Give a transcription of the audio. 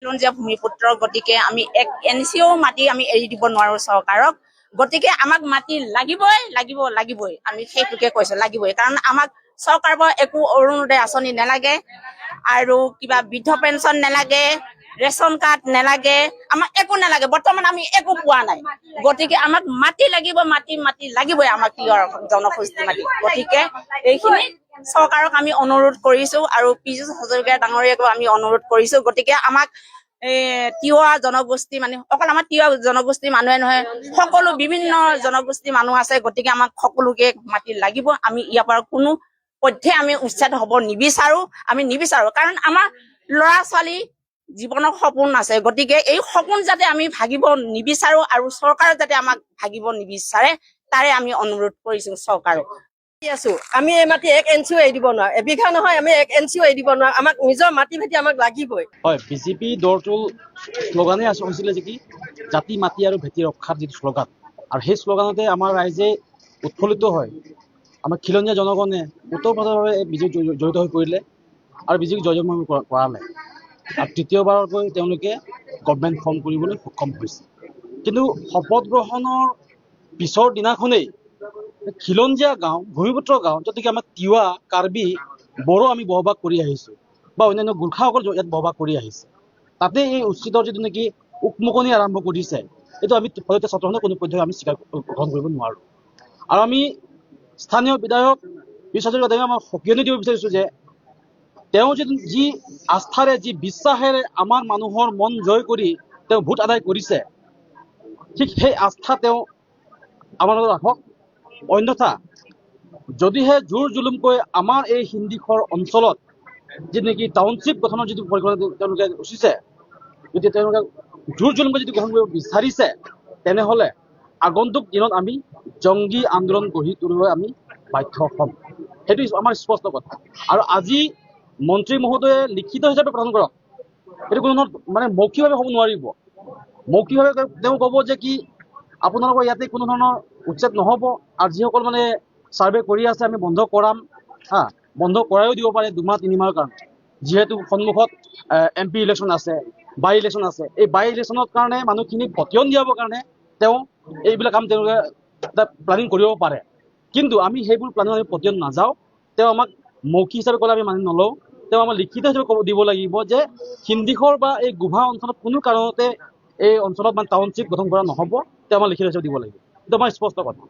যে ভূমিপুত্ৰ গতিকে আমি এক এনচিও মাটি আমি এৰি দিব নোৱাৰো চৰকাৰক গতিকে আমাক মাটি লাগিবই আমি সেইটোকে কৈছো লাগিবই কাৰণ আমাক চৰকাৰৰ পৰা একো অৰুণোদয় আঁচনি নালাগে আৰু কিবা বৃদ্ধ পেঞ্চন নালাগে ৰেচন কাৰ্ড নালাগে আমাক একো নালাগে বৰ্তমান আমি একো পোৱা নাই গতিকে আমাক মাটি লাগিবই আমাক কিয় জনগোষ্ঠী মাটি গতিকে এইখিনি চৰকাৰক আমি অনুৰোধ কৰিছো আৰু পীযুষ হাজৰিকা ডাঙৰীয়াকো আমি অনুৰোধ কৰিছো গতিকে আমাক তিৱা জনগোষ্ঠী মানে অকল আমাৰ তিৱা জনগোষ্ঠী মানুহে নহয় সকলো বিভিন্ন জনগোষ্ঠী মানুহ আছে গতিকে আমাক সকলোকে মাটি লাগিব আমি ইয়াৰ পৰা কোনো পথে আমি উচ্ছেদ হ'ব নিবিচাৰো কাৰণ আমাৰ ল'ৰা ছোৱালী জীৱনৰ সপোন আছে গতিকে এই সপোন যাতে আমি ভাগিব নিবিচাৰো আৰু চৰকাৰে যাতে আমাক ভাগিব নিবিচাৰে তাৰে আমি অনুৰোধ কৰিছো চৰকাৰক আমি এই মাটি এক এনচিও এৰি দিব নোৱাৰো এবিঘা নহয় আমি এক এনচিও এৰি দিব নোৱাৰো আমাক নিজৰ মাটি ভেটি আমাক লাগিবই হয় বিজেপি দলটোৰ শ্লোগানে হৈছিলে যে কি জাতি মাটি আৰু ভেটি ৰক্ষাৰ যিটো শ্লোগান আৰু সেই শ্লোগানতে আমাৰ ৰাইজে উৎফুল্লিত হয় আমাৰ খিলঞ্জীয়া জনগণে ওতঃপ্ৰোতভাৱে বিজেপিত জড়িত হৈ পৰিলে আৰু বিজেপিক জয়যুক্ত কৰালে আৰু তৃতীয়বাৰকৈ তেওঁলোকে গভৰ্ণমেণ্ট ফৰ্ম কৰিবলৈ সক্ষম হৈছে কিন্তু শপত গ্ৰহণৰ পিছৰ দিনাখনেই খিলঞ্জীয়া গাঁও ভূমিপুত্ৰ গাঁও য'ত আমাৰ তিৱা কাৰ্বি বড়ো আমি বসবাস কৰি আহিছোঁ বা অন্যান্য গোৰ্খাসকল ইয়াত বসবাস কৰি আহিছে তাতে এই উচ্ছেদৰ যিটো নেকি উকমুকনি আৰম্ভ কৰিছে এইটো আমি ফলতে স্বতন্ত্ৰ কোনো পদ্ধতি আমি স্বীকাৰ গ্ৰহণ কৰিব নোৱাৰোঁ আৰু আমি স্থানীয় বিধায়ক পীযুষ হাজৰিকা ডাঙৰীয়াক মই সকিয়নি দিব বিচাৰিছোঁ যে তেওঁ যি আস্থাৰে যি বিশ্বাসেৰে আমাৰ মানুহৰ মন জয় কৰি তেওঁ ভোট আদায় কৰিছে ঠিক সেই আস্থা তেওঁ আমাৰ লগত ৰাখক অন্যথা যদিহে জোৰ জুলুমকৈ আমাৰ এই হিন্দীখৰ অঞ্চলত যি নেকি টাউনশ্বিপ গঠনৰ যিটো পৰিকল্পনা তেওঁলোকে উচিছে যদি তেওঁলোকে জোৰ জুলুমকৈ যদি গ্ৰহণ কৰিব বিচাৰিছে তেনেহ'লে আগন্তুক দিনত আমি জংগী আন্দোলন গঢ়ি তুলিবলৈ আমি বাধ্য হ'ম সেইটো আমাৰ স্পষ্ট কথা আৰু আজি মন্ত্ৰী মহোদয়ে লিখিত হিচাপে প্ৰদান কৰক এইটো কোনো মানে মৌখিকভাৱে হ'ব নোৱাৰিব মৌখিকভাৱে তেওঁ ক'ব যে কি আপোনালোকৰ ইয়াতে কোনো ধৰণৰ উচ্ছেদ নহ'ব আৰু যিসকল মানে ছাৰ্ভে কৰি আছে আমি বন্ধ কৰাম বন্ধ কৰাইও দিব পাৰে 2 মাহ 3 মাহৰ কাৰণে যিহেতু সন্মুখত MP ইলেকশ্যন আছে বাই ইলেকশ্যন আছে এই বাই ইলেকশ্যনৰ কাৰণে মানুহখিনিক পতিয়ন দিয়াবৰ কাৰণে তেওঁ এইবিলাক কাম তেওঁলোকে এটা প্লানিং কৰিব পাৰে কিন্তু আমি সেইবোৰ প্লানিং আমি পতিয়ন নাযাওঁ তেওঁ আমাক মৌখিক হিচাপে ক'লে আমি মানি নলওঁ তেওঁ আমাক লিখিত হিচাপে দিব লাগিব যে হিন্দীখৰ বা এই গুভা অঞ্চলত কোনো কাৰণতে এই অঞ্চলত মানে টাউনশ্বিপ গঠন কৰা নহ'ব তেওঁ আমাক লিখিত হিচাপে দিব লাগিব এইটো আমাৰ স্পষ্ট কথা